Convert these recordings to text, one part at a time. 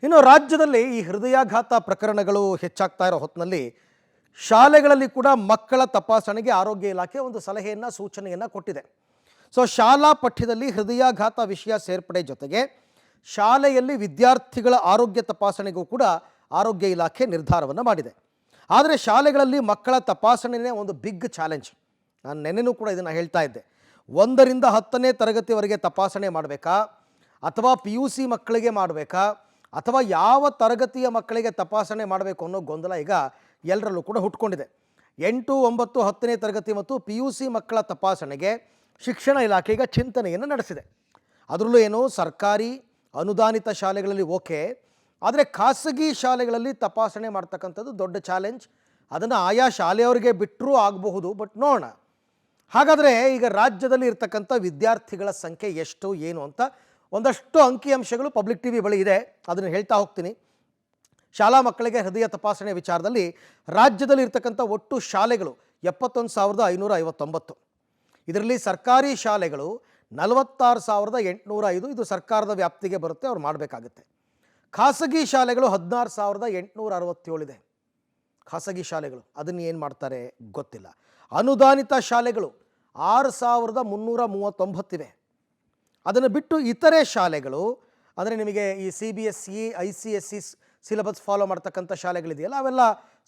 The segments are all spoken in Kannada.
ಇನ್ನು ರಾಜ್ಯದಲ್ಲಿ ಈ ಹೃದಯಾಘಾತ ಪ್ರಕರಣಗಳು ಹೆಚ್ಚಾಗ್ತಾ ಇರೋ ಹೊತ್ತಿನಲ್ಲಿ ಶಾಲೆಗಳಲ್ಲಿ ಕೂಡ ಮಕ್ಕಳ ತಪಾಸಣೆಗೆ ಆರೋಗ್ಯ ಇಲಾಖೆ ಒಂದು ಸಲಹೆಯನ್ನು ಸೂಚನೆಯನ್ನು ಕೊಟ್ಟಿದೆ. ಸೊ ಶಾಲಾ ಪಠ್ಯದಲ್ಲಿ ಹೃದಯಾಘಾತ ವಿಷಯ ಸೇರ್ಪಡೆ ಜೊತೆಗೆ ಶಾಲೆಯಲ್ಲಿ ವಿದ್ಯಾರ್ಥಿಗಳ ಆರೋಗ್ಯ ತಪಾಸಣೆಗೂ ಕೂಡ ಆರೋಗ್ಯ ಇಲಾಖೆ ನಿರ್ಧಾರವನ್ನು ಮಾಡಿದೆ. ಆದರೆ ಶಾಲೆಗಳಲ್ಲಿ ಮಕ್ಕಳ ತಪಾಸಣೆಯೇ ಒಂದು ಬಿಗ್ ಚಾಲೆಂಜ್. ನಾನು ನೆನ್ನೆನೂ ಕೂಡ ಇದನ್ನು ಹೇಳ್ತಾ ಇದ್ದೆ. 1ರಿಂದ 10ನೇ ತರಗತಿವರೆಗೆ ತಪಾಸಣೆ ಮಾಡಬೇಕಾ, ಅಥವಾ PUC ಮಕ್ಕಳಿಗೆ ಮಾಡಬೇಕಾ, ಅಥವಾ ಯಾವ ತರಗತಿಯ ಮಕ್ಕಳಿಗೆ ತಪಾಸಣೆ ಮಾಡಬೇಕು ಅನ್ನೋ ಗೊಂದಲ ಈಗ ಎಲ್ಲರಲ್ಲೂ ಕೂಡ ಹುಟ್ಕೊಂಡಿದೆ. 8, 9, 10ನೇ ತರಗತಿ ಮತ್ತು PUC ಮಕ್ಕಳ ತಪಾಸಣೆಗೆ ಶಿಕ್ಷಣ ಇಲಾಖೆ ಈಗ ಚಿಂತನೆಯನ್ನು ನಡೆಸಿದೆ. ಅದರಲ್ಲೂ ಏನು, ಸರ್ಕಾರಿ ಅನುದಾನಿತ ಶಾಲೆಗಳಲ್ಲಿ ಓಕೆ, ಆದರೆ ಖಾಸಗಿ ಶಾಲೆಗಳಲ್ಲಿ ತಪಾಸಣೆ ಮಾಡ್ತಕ್ಕಂಥದ್ದು ದೊಡ್ಡ ಚಾಲೆಂಜ್. ಅದನ್ನು ಆಯಾ ಶಾಲೆಯವರಿಗೆ ಬಿಟ್ಟರೂ ಆಗಬಹುದು, ಬಟ್ ನೋಡೋಣ. ಹಾಗಾದರೆ ಈಗ ರಾಜ್ಯದಲ್ಲಿ ಇರ್ತಕ್ಕಂಥ ವಿದ್ಯಾರ್ಥಿಗಳ ಸಂಖ್ಯೆ ಎಷ್ಟು ಏನು ಅಂತ ಒಂದಷ್ಟು ಅಂಕಿಅಂಶಗಳು ಪಬ್ಲಿಕ್ TV ಬಳಿ ಇದೆ, ಅದನ್ನು ಹೇಳ್ತಾ ಹೋಗ್ತೀನಿ. ಶಾಲಾ ಮಕ್ಕಳಿಗೆ ಹೃದಯ ತಪಾಸಣೆ ವಿಚಾರದಲ್ಲಿ ರಾಜ್ಯದಲ್ಲಿ ಇರ್ತಕ್ಕಂಥ ಒಟ್ಟು ಶಾಲೆಗಳು 71,559. ಇದರಲ್ಲಿ ಸರ್ಕಾರಿ ಶಾಲೆಗಳು 46,805. ಇದು ಸರ್ಕಾರದ ವ್ಯಾಪ್ತಿಗೆ ಬರುತ್ತೆ, ಅವ್ರು ಮಾಡಬೇಕಾಗುತ್ತೆ. ಖಾಸಗಿ ಶಾಲೆಗಳು 16,867 ಇದೆ. ಖಾಸಗಿ ಶಾಲೆಗಳು ಅದನ್ನು ಏನು ಮಾಡ್ತಾರೆ ಗೊತ್ತಿಲ್ಲ. ಅನುದಾನಿತ ಶಾಲೆಗಳು 6,339 ಇವೆ. ಅದನ್ನು ಬಿಟ್ಟು ಇತರೆ ಶಾಲೆಗಳು ಅಂದರೆ ನಿಮಗೆ ಈ CBSE ICSE ಸಿಲೆಬಸ್ ಫಾಲೋ ಮಾಡ್ತಕ್ಕಂಥ ಶಾಲೆಗಳಿದೆಯಲ್ಲ, ಅವೆಲ್ಲ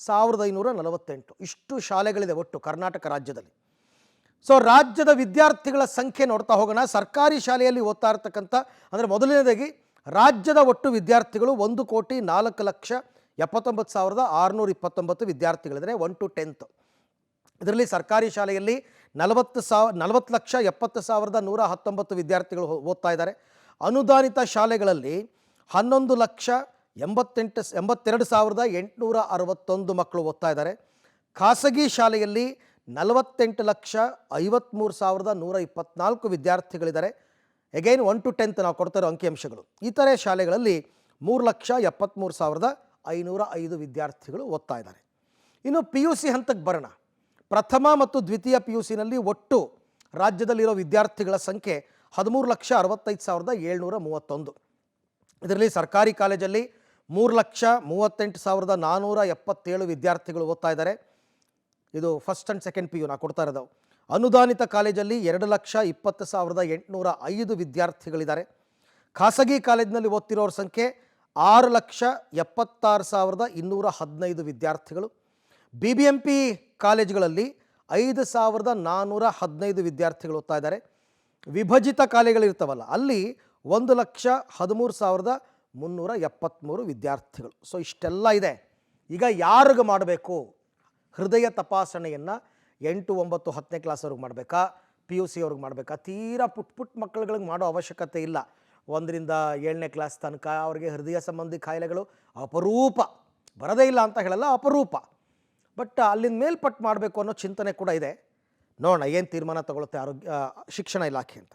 1,548. ಇಷ್ಟು ಶಾಲೆಗಳಿದೆ ಒಟ್ಟು ಕರ್ನಾಟಕ ರಾಜ್ಯದಲ್ಲಿ. ಸೊ ರಾಜ್ಯದ ವಿದ್ಯಾರ್ಥಿಗಳ ಸಂಖ್ಯೆ ನೋಡ್ತಾ ಹೋಗೋಣ. ಸರ್ಕಾರಿ ಶಾಲೆಯಲ್ಲಿ ಓದ್ತಾ ಇರ್ತಕ್ಕಂಥ ಅಂದರೆ ಮೊದಲನೇದಾಗಿ ರಾಜ್ಯದ ಒಟ್ಟು ವಿದ್ಯಾರ್ಥಿಗಳು 1,04,79,629 ವಿದ್ಯಾರ್ಥಿಗಳಿದ್ದಾರೆ 1 to 10th. ಇದರಲ್ಲಿ ಸರ್ಕಾರಿ ಶಾಲೆಯಲ್ಲಿ 40,70,119 ವಿದ್ಯಾರ್ಥಿಗಳು ಓದ್ತಾ ಇದ್ದಾರೆ. ಅನುದಾನಿತ ಶಾಲೆಗಳಲ್ಲಿ 11,82,861 ಮಕ್ಕಳು ಓದ್ತಾ ಇದ್ದಾರೆ. ಖಾಸಗಿ ಶಾಲೆಯಲ್ಲಿ 48,53,124 ವಿದ್ಯಾರ್ಥಿಗಳಿದ್ದಾರೆ. ಎಗೈನ್ 1 to 10th ನಾವು ಕೊಡ್ತಾ ಇರೋ ಅಂಕಿಅಂಶಗಳು. ಇತರೆ ಶಾಲೆಗಳಲ್ಲಿ 3,73,505 ವಿದ್ಯಾರ್ಥಿಗಳು ಓದ್ತಾ ಇದ್ದಾರೆ. ಇನ್ನು PUC ಹಂತಕ್ಕೆ ಬರೋಣ. ಪ್ರಥಮ ಮತ್ತು ದ್ವಿತೀಯ PUCನಲ್ಲಿ ಒಟ್ಟು ರಾಜ್ಯದಲ್ಲಿರೋ ವಿದ್ಯಾರ್ಥಿಗಳ ಸಂಖ್ಯೆ 13,65,731. ಇದರಲ್ಲಿ ಸರ್ಕಾರಿ ಕಾಲೇಜಲ್ಲಿ 3,38,477 ವಿದ್ಯಾರ್ಥಿಗಳು ಓದ್ತಾ ಇದ್ದಾರೆ. ಇದು ಫಸ್ಟ್ ಆ್ಯಂಡ್ ಸೆಕೆಂಡ್ PU ನಾವು ಕೊಡ್ತಾ ಇರೋದು. ಅನುದಾನಿತ ಕಾಲೇಜಲ್ಲಿ 2,20,805 ವಿದ್ಯಾರ್ಥಿಗಳಿದ್ದಾರೆ. ಖಾಸಗಿ ಕಾಲೇಜಿನಲ್ಲಿ ಓದ್ತಿರೋರ ಸಂಖ್ಯೆ 6,76,215 ವಿದ್ಯಾರ್ಥಿಗಳು. BBMP ಕಾಲೇಜುಗಳಲ್ಲಿ 5,415 ವಿದ್ಯಾರ್ಥಿಗಳು ಓದ್ತಾ ಇದ್ದಾರೆ. ವಿಭಜಿತ ಕಾಲೇಜುಗಳಿರ್ತಾವಲ್ಲ, ಅಲ್ಲಿ 1,13,373 ವಿದ್ಯಾರ್ಥಿಗಳು. ಸೊ ಇಷ್ಟೆಲ್ಲ ಇದೆ. ಈಗ ಯಾರಿಗೆ ಮಾಡಬೇಕು ಹೃದಯ ತಪಾಸಣೆಯನ್ನು? 8, 9, 10ನೇ ಕ್ಲಾಸವ್ರಿಗೆ ಮಾಡಬೇಕಾ, PUC ಅವ್ರಿಗೆ ಮಾಡಬೇಕಾ? ತೀರಾ ಪುಟ್ ಮಕ್ಕಳುಗಳಿಗೆ ಮಾಡೋ ಅವಶ್ಯಕತೆ ಇಲ್ಲ. 1ರಿಂದ 7ನೇ ಕ್ಲಾಸ್ ತನಕ ಅವರಿಗೆ ಹೃದಯ ಸಂಬಂಧಿ ಕಾಯಿಲೆಗಳು ಅಪರೂಪ, ಬರೋದೇ ಇಲ್ಲ ಅಂತ ಹೇಳಲ್ಲ, ಅಪರೂಪ. ಬಟ್ ಅಲ್ಲಿಂದ ಮೇಲ್ಪಟ್ಟು ಮಾಡಬೇಕು ಅನ್ನೋ ಚಿಂತನೆ ಕೂಡ ಇದೆ. ನೋಡೋಣ ಏನು ತೀರ್ಮಾನ ತಗೊಳುತ್ತೆ ಶಿಕ್ಷಣ ಇಲಾಖೆ ಅಂತ.